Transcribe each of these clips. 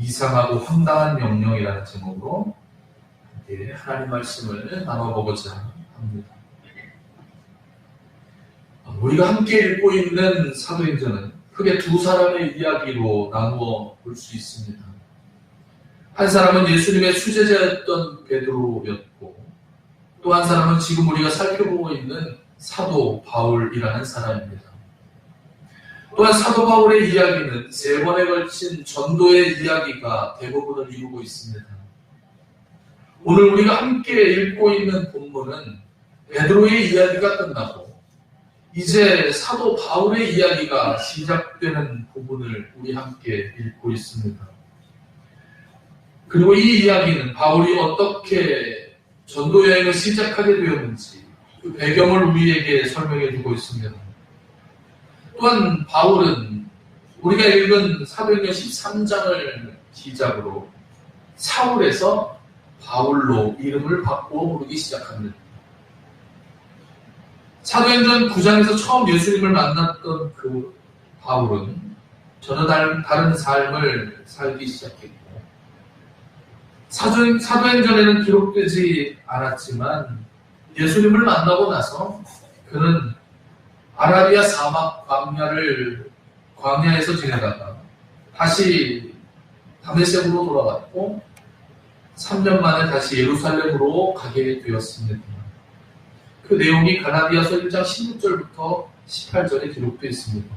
이상하고 황당한 명령이라는 제목으로 하나님 말씀을 나눠보고자 합니다. 우리가 함께 읽고 있는 사도행전은 크게 두 사람의 이야기로 나누어 볼 수 있습니다. 한 사람은 예수님의 수제자였던 베드로였고, 또 한 사람은 지금 우리가 살펴보고 있는 사도 바울이라는 사람입니다. 또한 사도 바울의 이야기는 3번에 걸친 전도의 이야기가 대부분을 이루고 있습니다. 오늘 우리가 함께 읽고 있는 본문은 베드로의 이야기가 끝나고 이제 사도 바울의 이야기가 시작되는 부분을 우리 함께 읽고 있습니다. 그리고 이 이야기는 바울이 어떻게 전도 여행을 시작하게 되었는지 그 배경을 우리에게 설명해 주고 있습니다. 또한 바울은 우리가 읽은 사도행전 13장을 시작으로 사울에서 바울로 이름을 바꾸어 부르기 시작합니다. 사도행전 9장에서 처음 예수님을 만났던 그 바울은 전혀 다른 삶을 살기 시작했고, 사도행전에는 기록되지 않았지만 예수님을 만나고 나서 그는 아라비아 사막 광야에서 지내다가 다시 다메섹으로 돌아갔고 3년 만에 다시 예루살렘으로 가게 되었습니다. 그 내용이 갈라디아서 1장 16절부터 18절에 기록되어 있습니다.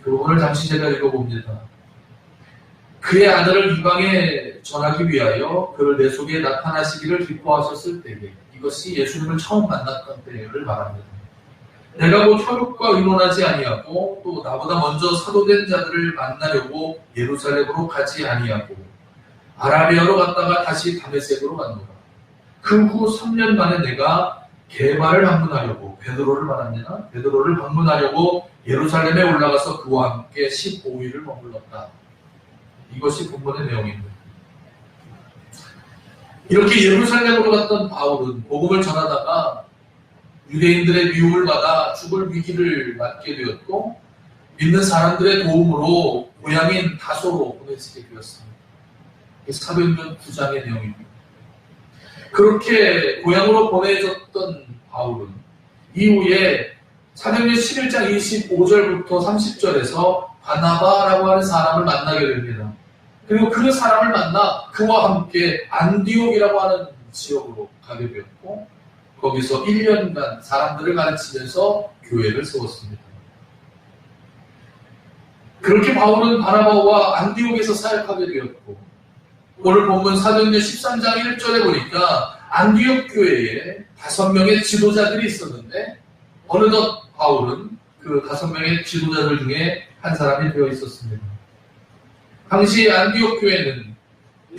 그 부분을 잠시 제가 읽어봅니다. 그의 아들을 이방에 전하기 위하여 그를 내 속에 나타나시기를 기뻐하셨을 때에, 이것이 예수님을 처음 만났던 때를 말합니다. 내가 곧 혈육과 의논하지 아니하고 또 나보다 먼저 사도된 자들을 만나려고 예루살렘으로 가지 아니하고 아라비아로 갔다가 다시 다메섹으로 갔노라. 그 후 3년 만에 내가 게바를 방문하려고, 베드로를 말합니다. 베드로를 방문하려고 예루살렘에 올라가서 그와 함께 15일을 머물렀다. 이것이 본문의 내용입니다. 이렇게 예루살렘으로 갔던 바울은 복음을 전하다가 유대인들의 미움을 받아 죽을 위기를 맞게 되었고, 믿는 사람들의 도움으로 고향인 다소로 보내지게 되었습니다. 사도행전 9장의 내용입니다. 그렇게 고향으로 보내졌던 바울은 이후에 사도행전 11장 25절부터 30절에서 바나바라고 하는 사람을 만나게 됩니다. 그리고 그 사람을 만나 그와 함께 안디옥이라고 하는 지역으로 가게 되었고, 거기서 1년간 사람들을 가르치면서 교회를 세웠습니다. 그렇게 바울은 바나바와 안디옥에서 사역하게 되었고, 오늘 본문 사도행전 13장 1절에 보니까 안디옥 교회에 5명의 지도자들이 있었는데 어느덧 바울은 그 5명의 지도자들 중에 한 사람이 되어 있었습니다. 당시 안디옥 교회는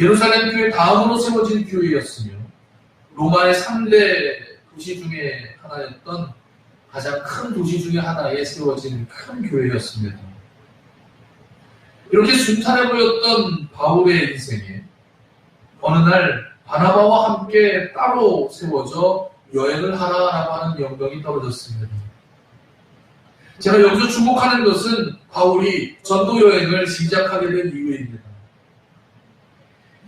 예루살렘 교회 다음으로 세워진 교회였으며 로마의 3대 도시 중에 하나였던 가장 큰 도시 중에 하나에 세워진 큰 교회였습니다. 이렇게 순탄해 보였던 바울의 인생에 어느 날 바나바와 함께 따로 세워져 여행을 하라라고 하는 명령이 떨어졌습니다. 제가 여기서 주목하는 것은 바울이 전도 여행을 시작하게 된 이유입니다.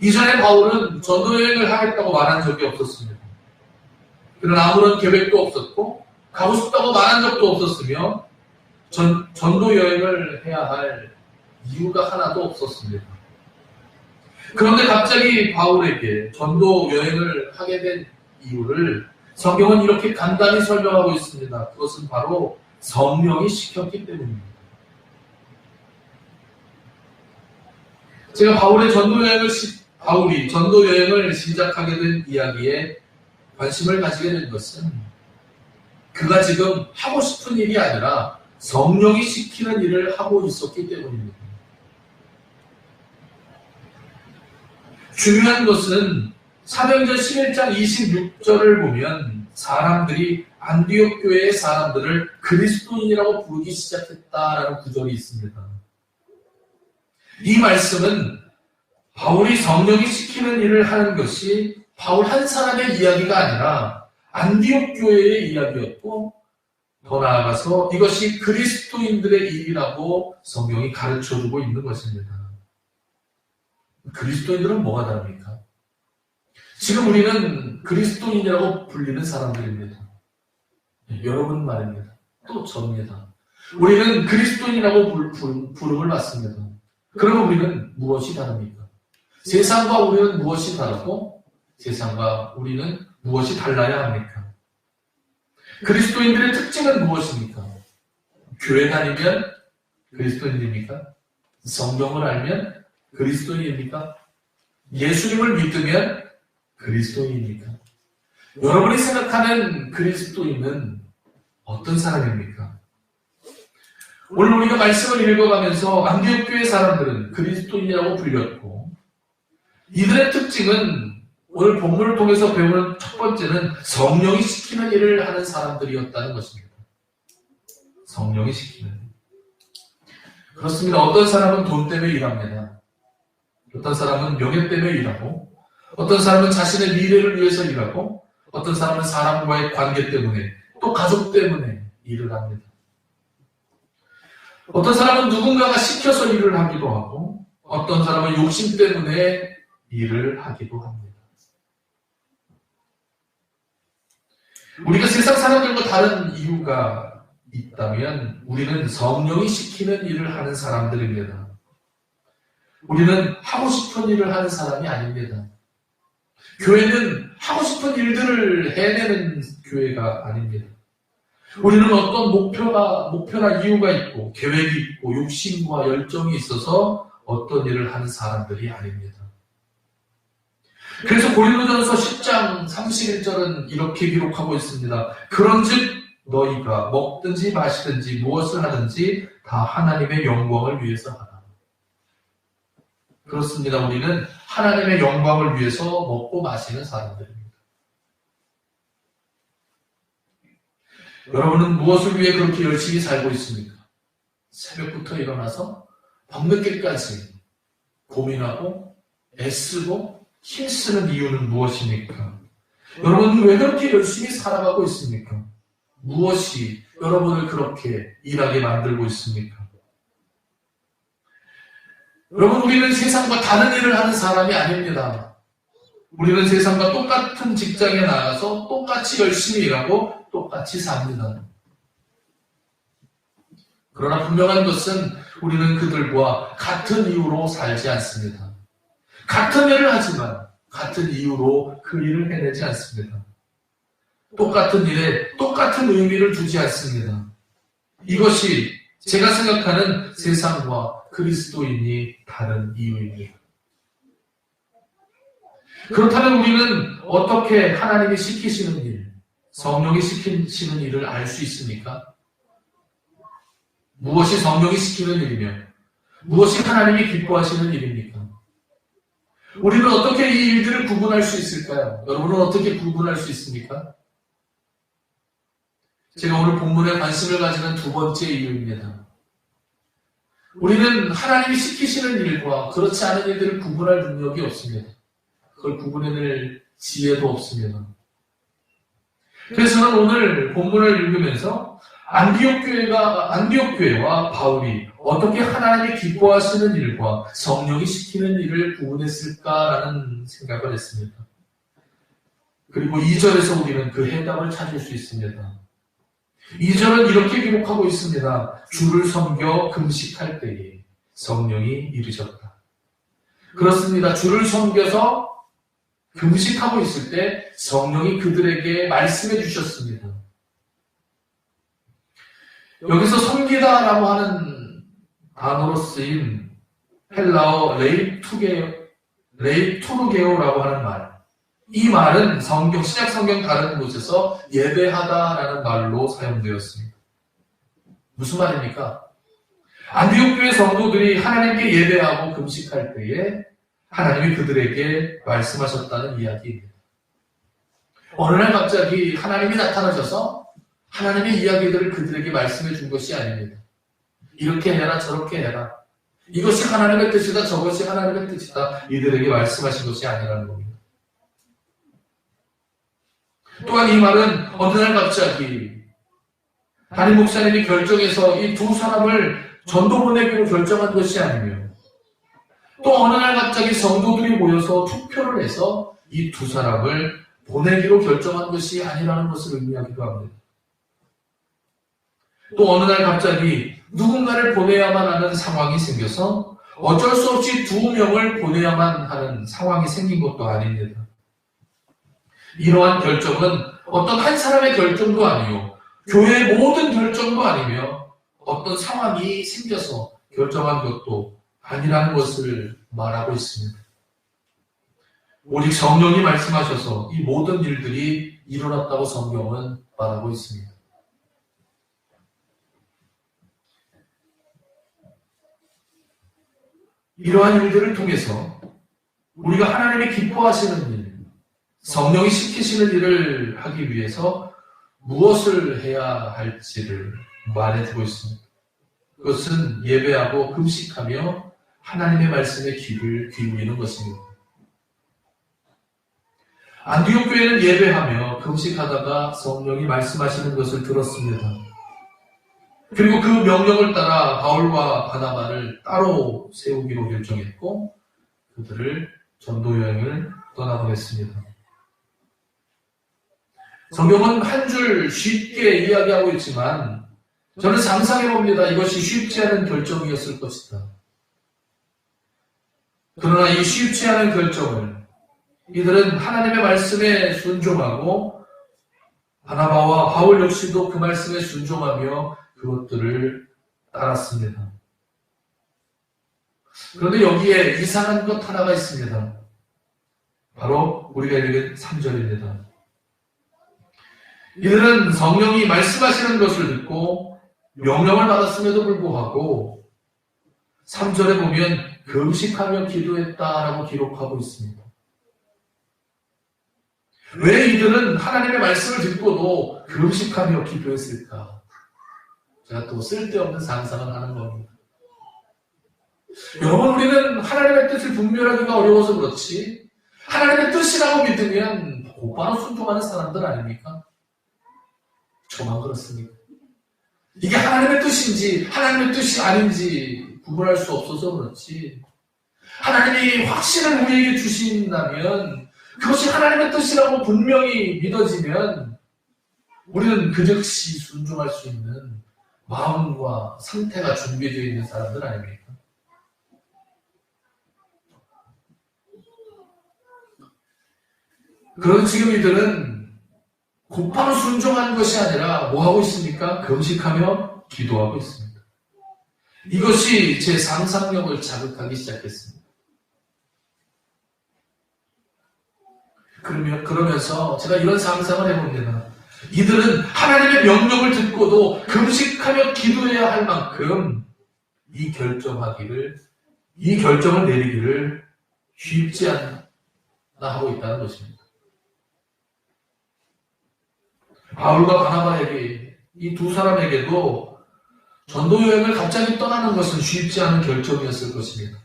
이전에 바울은 전도 여행을 하겠다고 말한 적이 없었습니다. 그는 아무런 계획도 없었고 가고 싶다고 말한 적도 없었으며 전도 여행을 해야 할 이유가 하나도 없었습니다. 그런데 갑자기 바울에게 전도 여행을 하게 된 이유를 성경은 이렇게 간단히 설명하고 있습니다. 그것은 바로 성령이 시켰기 때문입니다. 제가 바울이 전도 여행을 시작하게 된 이야기에 관심을 가지게 된 것은 그가 지금 하고 싶은 일이 아니라 성령이 시키는 일을 하고 있었기 때문입니다. 중요한 것은 사도행전 11장 26절을 보면 사람들이 안디옥 교회의 사람들을 그리스도인이라고 부르기 시작했다라는 구절이 있습니다. 이 말씀은 바울이 성령이 시키는 일을 하는 것이 바울 한 사람의 이야기가 아니라 안디옥 교회의 이야기였고, 더 나아가서 이것이 그리스도인들의 일이라고 성경이 가르쳐주고 있는 것입니다. 그리스도인들은 뭐가 다릅니까? 지금 우리는 그리스도인이라고 불리는 사람들입니다. 여러분 말입니다. 또 접니다. 우리는 그리스도인이라고 부름을 받습니다. 그러면 우리는 무엇이 다릅니까? 세상과 우리는 무엇이 다르고 세상과 우리는 무엇이 달라야 합니까? 그리스도인들의 특징은 무엇입니까? 교회 다니면 그리스도인입니까? 성경을 알면 그리스도인입니까? 예수님을 믿으면 그리스도인입니까? 여러분이 생각하는 그리스도인은 어떤 사람입니까? 오늘 우리가 말씀을 읽어가면서 안디옥 교회 사람들은 그리스도인이라고 불렸고, 이들의 특징은 오늘 본문을 통해서 배우는 첫 번째는 성령이 시키는 일을 하는 사람들이었다는 것입니다. 성령이 시키는 일. 그렇습니다. 어떤 사람은 돈 때문에 일합니다. 어떤 사람은 명예 때문에 일하고, 어떤 사람은 자신의 미래를 위해서 일하고, 어떤 사람은 사람과의 관계 때문에, 또 가족 때문에 일을 합니다. 어떤 사람은 누군가가 시켜서 일을 하기도 하고, 어떤 사람은 욕심 때문에 일을 하기도 합니다. 우리가 세상 사람들과 다른 이유가 있다면 우리는 성령이 시키는 일을 하는 사람들입니다. 우리는 하고 싶은 일을 하는 사람이 아닙니다. 교회는 하고 싶은 일들을 해내는 교회가 아닙니다. 우리는 어떤 목표나 이유가 있고 계획이 있고 욕심과 열정이 있어서 어떤 일을 하는 사람들이 아닙니다. 그래서 고린도전서 10장 31절은 이렇게 기록하고 있습니다. 그런즉 너희가 먹든지 마시든지 무엇을 하든지 다 하나님의 영광을 위해서 하라. 그렇습니다. 우리는 하나님의 영광을 위해서 먹고 마시는 사람들입니다. 여러분은 무엇을 위해 그렇게 열심히 살고 있습니까? 새벽부터 일어나서 밤늦게까지 고민하고 애쓰고 힘쓰는 이유는 무엇입니까? 여러분은 왜 그렇게 열심히 살아가고 있습니까? 무엇이 여러분을 그렇게 일하게 만들고 있습니까? 여러분, 우리는 세상과 다른 일을 하는 사람이 아닙니다. 우리는 세상과 똑같은 직장에 나가서 똑같이 열심히 일하고 똑같이 삽니다. 그러나 분명한 것은 우리는 그들과 같은 이유로 살지 않습니다. 같은 일을 하지만 같은 이유로 그 일을 해내지 않습니다. 똑같은 일에 똑같은 의미를 두지 않습니다. 이것이 제가 생각하는 세상과 그리스도인이 다른 이유입니다. 그렇다면 우리는 어떻게 하나님이 시키시는 일, 성령이 시키시는 일을 알 수 있습니까? 무엇이 성령이 시키는 일이며 무엇이 하나님이 기뻐하시는 일입니까? 우리는 어떻게 이 일들을 구분할 수 있을까요? 여러분은 어떻게 구분할 수 있습니까? 제가 오늘 본문에 관심을 가지는 두 번째 이유입니다. 우리는 하나님이 시키시는 일과 그렇지 않은 일들을 구분할 능력이 없습니다. 그걸 구분해낼 지혜도 없습니다. 그래서 저는 오늘 본문을 읽으면서 안디옥 교회와 바울이 어떻게 하나님이 기뻐하시는 일과 성령이 시키는 일을 구분했을까라는 생각을 했습니다. 그리고 2절에서 우리는 그 해답을 찾을 수 있습니다. 2절은 이렇게 기록하고 있습니다. 주를 섬겨 금식할 때에 성령이 이르셨다. 그렇습니다. 주를 섬겨서 금식하고 있을 때 성령이 그들에게 말씀해 주셨습니다. 여기서 섬기다라고 하는 단어로 쓰인 헬라어 레이투르게오라고 하는 말. 이 말은 신약 성경 다른 곳에서 예배하다라는 말로 사용되었습니다. 무슨 말입니까? 안디옥 교회 성도들이 하나님께 예배하고 금식할 때에 하나님이 그들에게 말씀하셨다는 이야기입니다. 어느 날 갑자기 하나님이 나타나셔서 하나님의 이야기들을 그들에게 말씀해 준 것이 아닙니다. 이렇게 해라 저렇게 해라. 이것이 하나님의 뜻이다 저것이 하나님의 뜻이다. 이들에게 말씀하신 것이 아니라는 겁니다. 또한 이 말은 어느 날 갑자기 담임 목사님이 결정해서 이 두 사람을 전도 보내기로 결정한 것이 아니며 또 어느 날 갑자기 성도들이 모여서 투표를 해서 이 두 사람을 보내기로 결정한 것이 아니라는 것을 의미하기도 합니다. 또 어느 날 갑자기 누군가를 보내야만 하는 상황이 생겨서 어쩔 수 없이 두 명을 보내야만 하는 상황이 생긴 것도 아닙니다. 이러한 결정은 어떤 한 사람의 결정도 아니요, 교회의 모든 결정도 아니며 어떤 상황이 생겨서 결정한 것도 아니라는 것을 말하고 있습니다. 오직 성령이 말씀하셔서 이 모든 일들이 일어났다고 성경은 말하고 있습니다. 이러한 일들을 통해서 우리가 하나님이 기뻐하시는 일, 성령이 시키시는 일을 하기 위해서 무엇을 해야 할지를 말해주고 있습니다. 그것은 예배하고 금식하며 하나님의 말씀에 귀를 기울이는 것입니다. 안디옥 교회는 예배하며 금식하다가 성령이 말씀하시는 것을 들었습니다. 그리고 그 명령을 따라 바울과 바나바를 따로 세우기로 결정했고 그들을 전도 여행을 떠나보냈습니다. 성경은 한 줄 쉽게 이야기하고 있지만 저는 상상해봅니다. 이것이 쉽지 않은 결정이었을 것이다. 그러나 이 쉽지 않은 결정을 이들은 하나님의 말씀에 순종하고 바나바와 바울 역시도 그 말씀에 순종하며 그것들을 따랐습니다. 그런데 여기에 이상한 것 하나가 있습니다. 바로 우리가 읽은 3절입니다. 이들은 성령이 말씀하시는 것을 듣고 명령을 받았음에도 불구하고 3절에 보면 금식하며 기도했다라고 기록하고 있습니다. 왜 이들은 하나님의 말씀을 듣고도 금식하며 기도했을까? 제가 또 쓸데없는 상상을 하는 겁니다. 여러분, 우리는 하나님의 뜻을 분별하기가 어려워서 그렇지 하나님의 뜻이라고 믿으면 곧바로 순종하는 사람들 아닙니까? 저만 그렇습니까? 이게 하나님의 뜻인지 하나님의 뜻이 아닌지 구분할 수 없어서 그렇지 하나님이 확신을 우리에게 주신다면 그것이 하나님의 뜻이라고 분명히 믿어지면 우리는 그 즉시 순종할 수 있는 마음과 상태가 준비되어 있는 사람들 아닙니까? 그런데 지금 이들은 곧바로 순종하는 것이 아니라 뭐 하고 있습니까? 금식하며 기도하고 있습니다. 이것이 제 상상력을 자극하기 시작했습니다. 그러면서 제가 이런 상상을 해봅니다. 이들은 하나님의 명령을 듣고도 금식하며 기도해야 할 만큼 이 결정을 내리기를 쉽지 않나 하고 있다는 것입니다. 바울과 바나바에게 이 두 사람에게도 전도 여행을 갑자기 떠나는 것은 쉽지 않은 결정이었을 것입니다.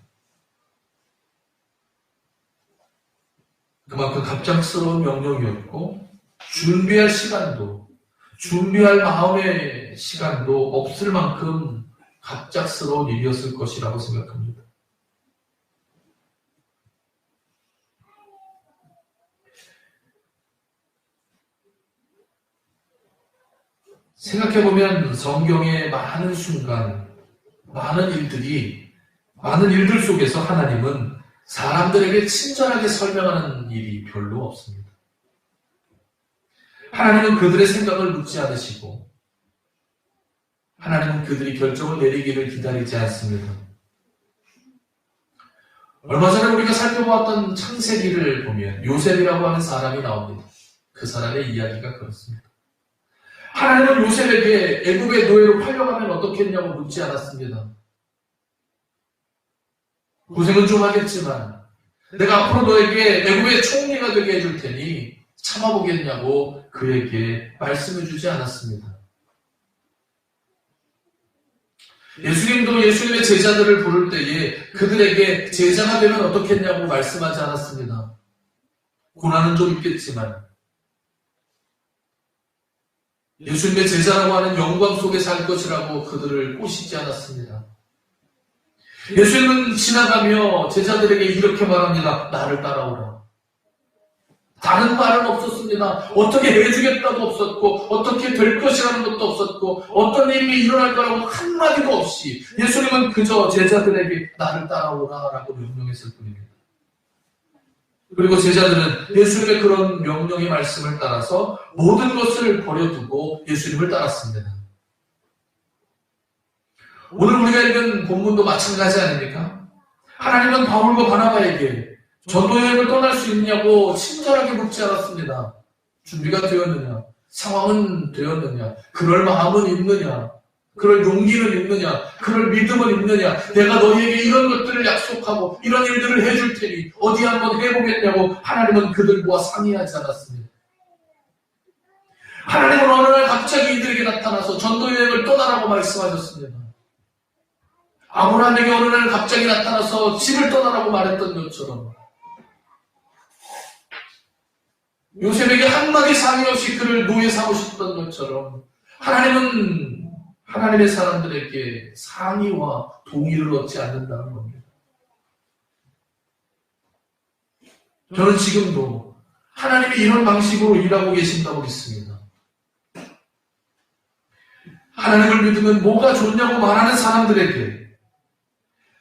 그만큼 갑작스러운 명령이었고 준비할 시간도 준비할 마음의 시간도 없을 만큼 갑작스러운 일이었을 것이라고 생각합니다. 생각해보면 성경의 많은 순간, 많은 일들 속에서 하나님은 사람들에게 친절하게 설명하는 일이 별로 없습니다. 하나님은 그들의 생각을 묻지 않으시고 하나님은 그들이 결정을 내리기를 기다리지 않습니다. 얼마 전에 우리가 살펴보았던 창세기를 보면 요셉이라고 하는 사람이 나옵니다. 그 사람의 이야기가 그렇습니다. 하나님은 요셉에게 애굽의 노예로 팔려가면 어떻겠냐고 묻지 않았습니다. 고생은 좀 하겠지만 내가 앞으로 너에게 애굽의 총리가 되게 해줄 테니 참아보겠냐고 그에게 말씀해 주지 않았습니다. 예수님도 예수님의 제자들을 부를 때에 그들에게 제자가 되면 어떻겠냐고 말씀하지 않았습니다. 고난은 좀 있겠지만 예수님의 제자라고 하는 영광 속에 살 것이라고 그들을 꼬시지 않았습니다. 예수님은 지나가며 제자들에게 이렇게 말합니다. 나를 따라오라. 다른 말은 없었습니다. 어떻게 해주겠다도 없었고 어떻게 될 것이라는 것도 없었고 어떤 일이 일어날 거라고 한마디도 없이 예수님은 그저 제자들에게 나를 따라오라 라고 명령했을 뿐입니다. 그리고 제자들은 예수님의 그런 명령의 말씀을 따라서 모든 것을 버려두고 예수님을 따랐습니다. 오늘 우리가 읽은 본문도 마찬가지 아닙니까? 하나님은 바울과 바나바에게 전도 여행을 떠날 수 있냐고 친절하게 묻지 않았습니다. 준비가 되었느냐? 상황은 되었느냐? 그럴 마음은 있느냐? 그럴 용기는 있느냐? 그럴 믿음은 있느냐? 내가 너희에게 이런 것들을 약속하고 이런 일들을 해줄 테니 어디 한번 해보겠냐고 하나님은 그들과 상의하지 않았습니다. 하나님은 어느 날 갑자기 이들에게 나타나서 전도 여행을 떠나라고 말씀하셨습니다. 아브라함에게 어느 날 갑자기 나타나서 집을 떠나라고 말했던 것처럼 요셉에게 한마디 상의 없이 그를 노예 삼으셨던 것처럼 하나님은 하나님의 사람들에게 상의와 동의를 얻지 않는다는 겁니다. 저는 지금도 하나님이 이런 방식으로 일하고 계신다고 믿습니다. 하나님을 믿으면 뭐가 좋냐고 말하는 사람들에게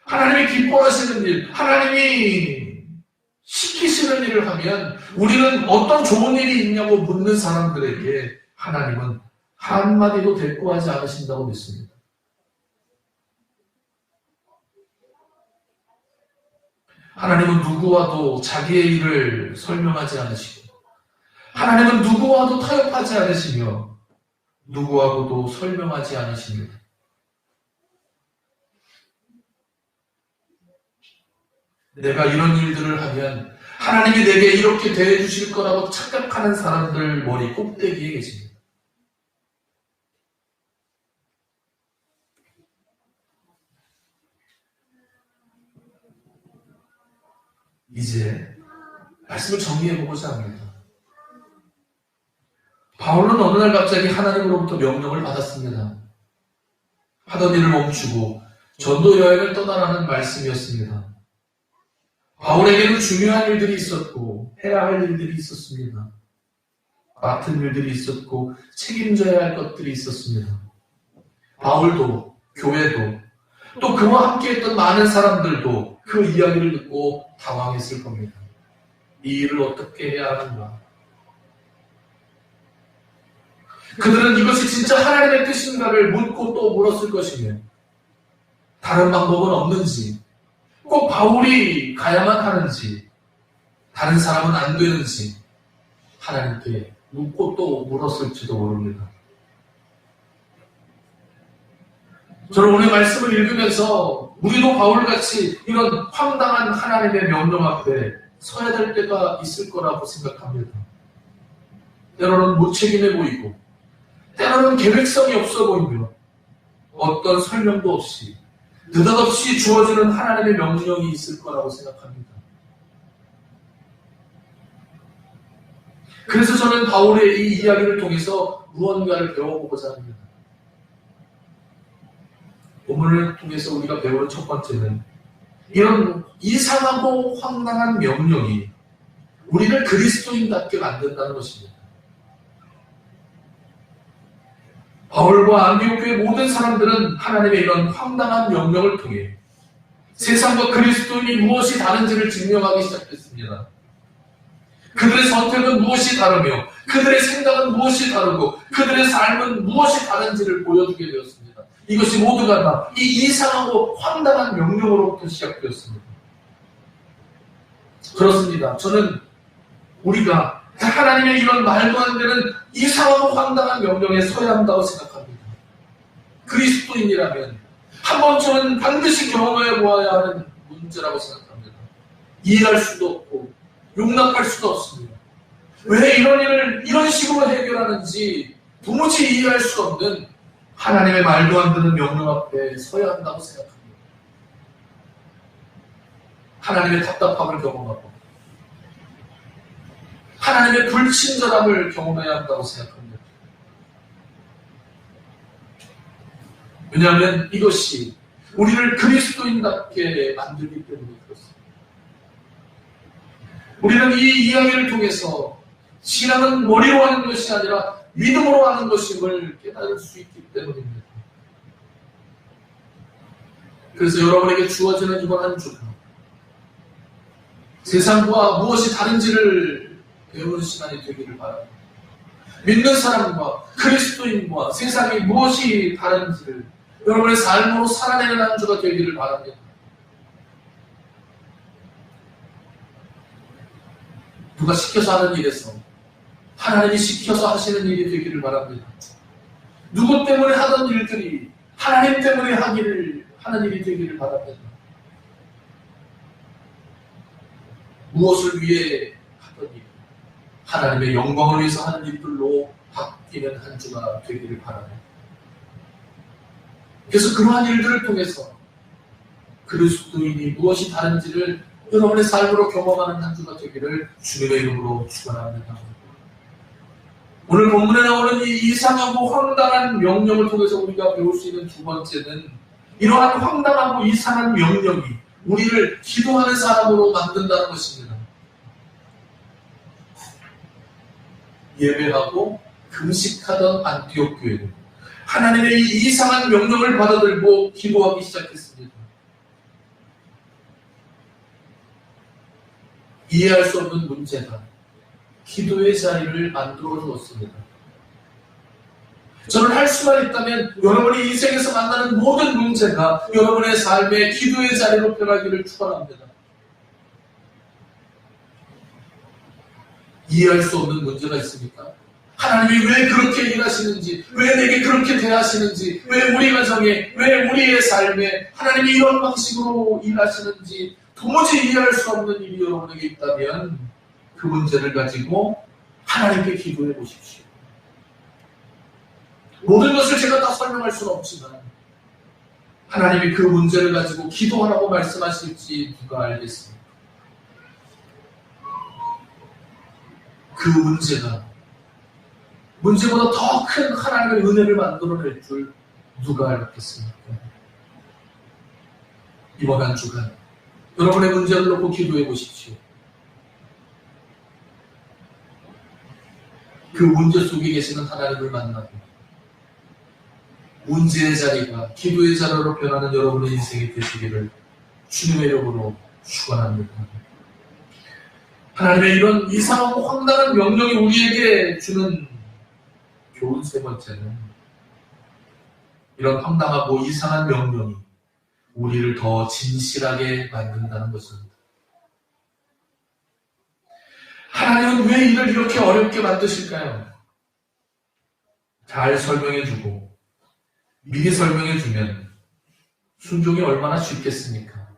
하나님이 기뻐하시는 일, 하나님이 시키시는 일을 하면 우리는 어떤 좋은 일이 있냐고 묻는 사람들에게 하나님은 한마디도 대꾸하지 않으신다고 믿습니다. 하나님은 누구와도 자기의 일을 설명하지 않으시고 하나님은 누구와도 타협하지 않으시며 누구하고도 설명하지 않으십니다. 내가 이런 일들을 하면 하나님이 내게 이렇게 대해주실 거라고 착각하는 사람들 머리 꼭대기에 계십니다. 이제 말씀을 정리해보고자 합니다. 바울은 어느 날 갑자기 하나님으로부터 명령을 받았습니다. 하던 일을 멈추고 전도 여행을 떠나라는 말씀이었습니다. 바울에게는 중요한 일들이 있었고 해야 할 일들이 있었습니다. 맡은 일들이 있었고 책임져야 할 것들이 있었습니다. 바울도 교회도 또 그와 함께했던 많은 사람들도 그 이야기를 듣고 당황했을 겁니다. 이 일을 어떻게 해야 하는가? 그들은 이것이 진짜 하나님의 뜻인가를 묻고 또 물었을 것이며 다른 방법은 없는지 꼭 바울이 가야만 하는지 다른 사람은 안 되는지 하나님께 묻고 또 물었을지도 모릅니다. 저는 오늘 말씀을 읽으면서 우리도 바울같이 이런 황당한 하나님의 명령 앞에 서야 될 때가 있을 거라고 생각합니다. 때로는 무책임해 보이고 때로는 계획성이 없어 보이며 어떤 설명도 없이 느닷없이 주어지는 하나님의 명령이 있을 거라고 생각합니다. 그래서 저는 바울의 이 이야기를 통해서 무언가를 배워보고자 합니다. 본문을 통해서 우리가 배우는 첫 번째는 이런 이상하고 황당한 명령이 우리를 그리스도인답게 만든다는 것입니다. 바울과 안디옥교의 모든 사람들은 하나님의 이런 황당한 명령을 통해 세상과 그리스도인이 무엇이 다른지를 증명하기 시작했습니다. 그들의 선택은 무엇이 다르며 그들의 생각은 무엇이 다르고 그들의 삶은 무엇이 다른지를 보여주게 되었습니다. 이것이 모두가 다 이 이상하고 황당한 명령으로부터 시작되었습니다. 그렇습니다. 저는 우리가 하나님의 이런 말도 안 되는 이상하고 황당한 명령에 서야 한다고 생각합니다. 그리스도인이라면 한 번쯤은 반드시 경험해 보아야 하는 문제라고 생각합니다. 이해할 수도 없고 용납할 수도 없습니다. 왜 이런 일을 이런 식으로 해결하는지 도무지 이해할 수 없는 하나님의 말도 안 되는 명령 앞에 서야 한다고 생각합니다. 하나님의 답답함을 경험하고 하나님의 불친절함을 경험해야 한다고 생각합니다. 왜냐하면 이것이 우리를 그리스도인답게 만들기 때문에 그렇습니다. 우리는 이 이야기를 통해서 신앙은 머리로 하는 것이 아니라 믿음으로 하는 것임을 깨달을 수 있기 때문입니다. 그래서 여러분에게 주어지는 이번 한 주간 세상과 무엇이 다른지를 배우는 시간이 되기를 바랍니다. 믿는 사람과 그리스도인과 세상이 무엇이 다른지를 여러분의 삶으로 살아내는 한 주가 되기를 바랍니다. 누가 시켜서 하는 일에서 하나님이 시켜서 하시는 일이 되기를 바랍니다. 누구 때문에 하던 일들이 하나님 때문에 하는 일이 되기를 바랍니다. 무엇을 위해 하던 일, 하나님의 영광을 위해서 하는 일들로 바뀌는 한 주가 되기를 바랍니다. 그래서 그러한 일들을 통해서 그리스도인이 무엇이 다른지를 여러분의 삶으로 경험하는 한 주가 되기를 주님의 이름으로 축원합니다. 오늘 본문에 나오는 이 이상하고 황당한 명령을 통해서 우리가 배울 수 있는 두 번째는 이러한 황당하고 이상한 명령이 우리를 기도하는 사람으로 만든다는 것입니다. 예배하고 금식하던 안티옥 교회는 하나님의 이 이상한 명령을 받아들고 기도하기 시작했습니다. 이해할 수 없는 문제가 기도의 자리를 만들어 주었습니다. 저는 할 수만 있다면 여러분이 인생에서 만나는 모든 문제가 여러분의 삶의 기도의 자리로 변하기를 축원합니다. 이해할 수 없는 문제가 있습니까? 하나님이 왜 그렇게 일하시는지, 왜 내게 그렇게 대하시는지, 왜 우리 가정에, 왜 우리의 삶에 하나님이 이런 방식으로 일하시는지 도무지 이해할 수 없는 일이 여러분에게 있다면 그 문제를 가지고 하나님께 기도해 보십시오. 모든 것을 제가 다 설명할 수는 없지만 하나님이 그 문제를 가지고 기도하라고 말씀하실지 누가 알겠습니까? 그 문제보다 더 큰 하나님의 은혜를 만들어낼 줄 누가 알겠습니까? 이번 한 주간 여러분의 문제를 놓고 기도해 보십시오. 그 문제 속에 계시는 하나님을 만나고 문제의 자리가 기도의 자리로 변하는 여러분의 인생이 되시기를 주님의 이름으로 축원합니다. 하나님의 이런 이상하고 황당한 명령이 우리에게 주는 교훈 세 번째는 이런 황당하고 이상한 명령이 우리를 더 진실하게 만든다는 것입니다. 하나님은 왜 이를 이렇게 어렵게 만드실까요? 잘 설명해주고 미리 설명해주면 순종이 얼마나 쉽겠습니까?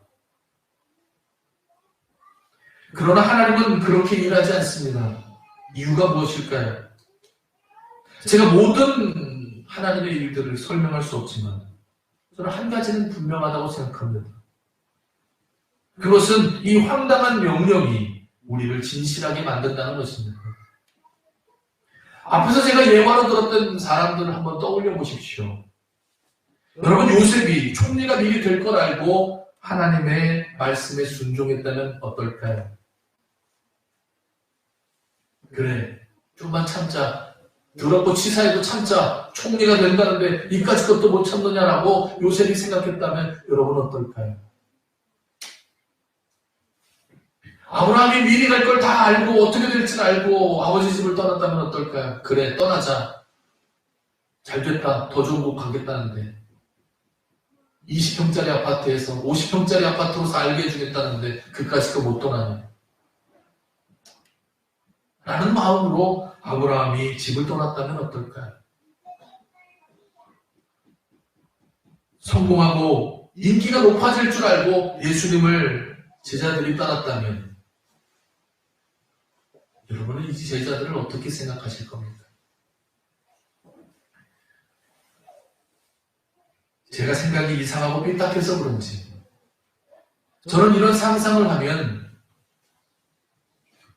그러나 하나님은 그렇게 일하지 않습니다. 이유가 무엇일까요? 제가 모든 하나님의 일들을 설명할 수 없지만 저는 한 가지는 분명하다고 생각합니다. 그것은 이 황당한 명령이 우리를 진실하게 만든다는 것입니다. 앞에서 제가 예화로 들었던 사람들을 한번 떠올려 보십시오. 여러분, 요셉이 총리가 미리 될 걸 알고 하나님의 말씀에 순종했다면 어떨까요? 그래, 좀만 참자. 더럽고 치사해도 참자. 총리가 된다는데 이까짓 것도 못 참느냐라고 요셉이 생각했다면 여러분 어떨까요? 아브라함이 미리 갈 걸 다 알고 어떻게 될지는 알고 아버지 집을 떠났다면 어떨까요? 그래, 떠나자. 잘 됐다. 더 좋은 곳 가겠다는데 20평짜리 아파트에서 50평짜리 아파트로 살게 해주겠다는데 그까짓 거 못 떠나냐. 라는 마음으로 아브라함이 집을 떠났다면 어떨까요? 성공하고 인기가 높아질 줄 알고 예수님을 제자들이 따랐다면 여러분은 이 제자들을 어떻게 생각하실 겁니까? 제가 생각이 이상하고 삐딱해서 그런지 저는 이런 상상을 하면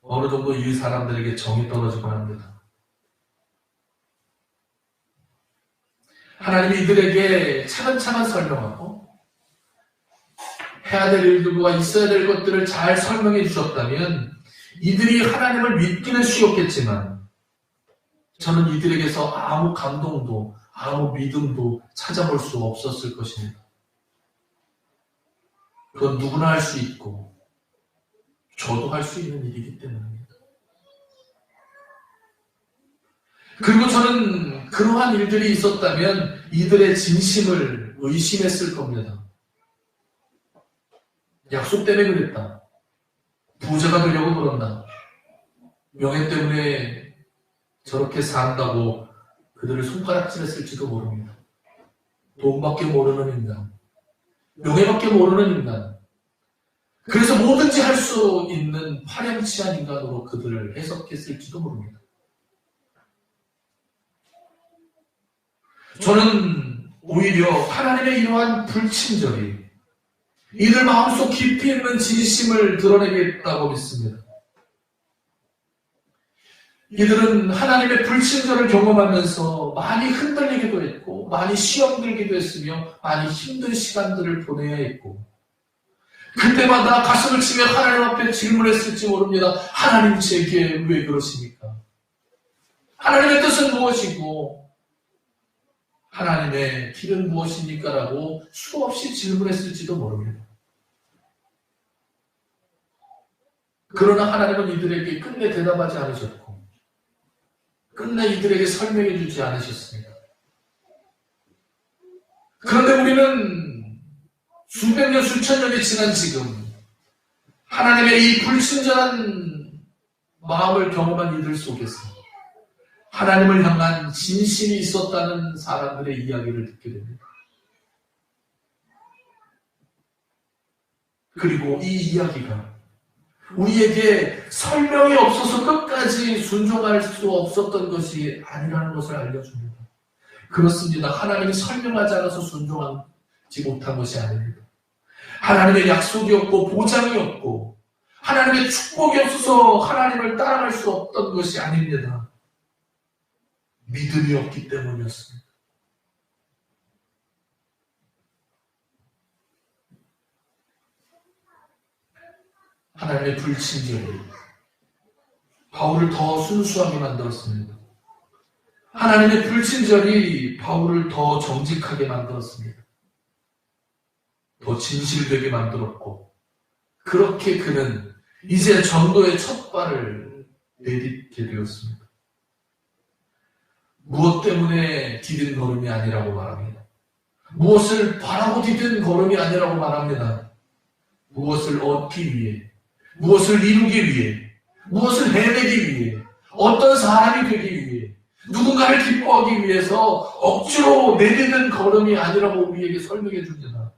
어느 정도 이 사람들에게 정이 떨어지곤 합니다. 하나님이 이들에게 차근차근 설명하고 해야 될 일들과 있어야 될 것들을 잘 설명해 주셨다면 이들이 하나님을 믿기는 쉬웠겠지만 저는 이들에게서 아무 감동도 아무 믿음도 찾아볼 수 없었을 것입니다. 그건 누구나 할 수 있고 저도 할 수 있는 일이기 때문입니다. 그리고 저는 그러한 일들이 있었다면 이들의 진심을 의심했을 겁니다. 약속 때문에 그랬다. 부자가 되려고 그런다. 명예 때문에 저렇게 산다고 그들을 손가락질했을지도 모릅니다. 돈밖에 모르는 인간, 명예밖에 모르는 인간, 그래서 뭐든지 할 수 있는 파렴치한 인간으로 그들을 해석했을지도 모릅니다. 저는 오히려 하나님의 이러한 불친절이 이들 마음속 깊이 있는 진심을 드러내겠다고 믿습니다. 이들은 하나님의 불친절을 경험하면서 많이 흔들리기도 했고 많이 시험 들기도 했으며 많이 힘든 시간들을 보내야 했고 그때마다 가슴을 치며 하나님 앞에 질문했을지 모릅니다. 하나님 제게 왜 그러십니까? 하나님의 뜻은 무엇이고 하나님의 길은 무엇입니까? 라고 수없이 질문했을지도 모릅니다. 그러나 하나님은 이들에게 끝내 대답하지 않으셨고 끝내 이들에게 설명해 주지 않으셨습니다. 그런데 우리는 수백 년, 수천 년이 지난 지금 하나님의 이 불친절한 마음을 경험한 이들 속에서 하나님을 향한 진심이 있었다는 사람들의 이야기를 듣게 됩니다. 그리고 이 이야기가 우리에게 설명이 없어서 끝까지 순종할 수 없었던 것이 아니라는 것을 알려줍니다. 그렇습니다. 하나님이 설명하지 않아서 순종하지 못한 것이 아닙니다. 하나님의 약속이 없고 보장이 없고 하나님의 축복이 없어서 하나님을 따라갈 수 없던 것이 아닙니다. 믿음이 없기 때문이었습니다. 하나님의 불친절이 바울을 더 순수하게 만들었습니다. 하나님의 불친절이 바울을 더 정직하게 만들었습니다. 더 진실되게 만들었고 그렇게 그는 이제 전도의 첫 발을 내딛게 되었습니다. 무엇 때문에 디딘 걸음이 아니라고 말합니다. 무엇을 바라고 디딘 걸음이 아니라고 말합니다. 무엇을 얻기 위해, 무엇을 이루기 위해, 무엇을 해내기 위해, 어떤 사람이 되기 위해, 누군가를 기뻐하기 위해서 억지로 내딛는 걸음이 아니라고 우리에게 설명해 줍니다.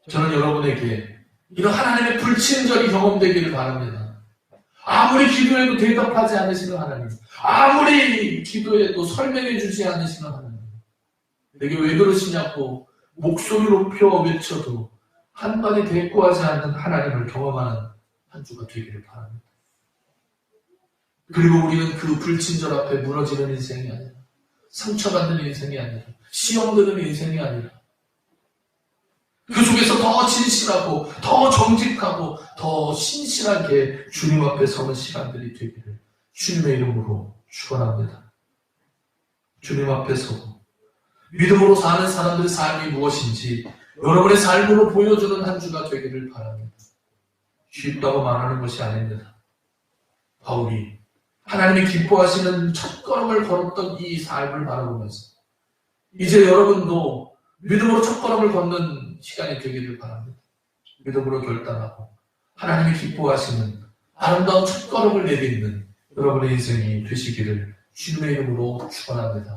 저는 여러분에게 이런 하나님의 불친절이 경험되기를 바랍니다. 아무리 기도해도 대답하지 않으시는 하나님, 아무리 기도해도 설명해 주지 않으시는 하나님, 내게 왜 그러시냐고 목소리 높여 외쳐도 한마디 대꾸하지 않는 하나님을 경험하는 한 주가 되기를 바랍니다. 그리고 우리는 그 불친절 앞에 무너지는 인생이 아니라, 상처받는 인생이 아니라, 시험되는 인생이 아니라, 그 속에서 더 진실하고 더 정직하고 더 신실하게 주님 앞에 서는 시간들이 되기를 주님의 이름으로 축원합니다. 주님 앞에 서고 믿음으로 사는 사람들의 삶이 무엇인지 여러분의 삶으로 보여주는 한 주가 되기를 바랍니다. 쉽다고 말하는 것이 아닙니다. 바울이 하나님이 기뻐하시는 첫걸음을 걸었던 이 삶을 바라보면서 이제 여러분도 믿음으로 첫걸음을 걷는 시간이 되기를 바랍니다. 믿음으로 결단하고 하나님이 기뻐하시는 아름다운 첫걸음을 내딛는 여러분의 인생이 되시기를 주님의 이름으로 축원합니다.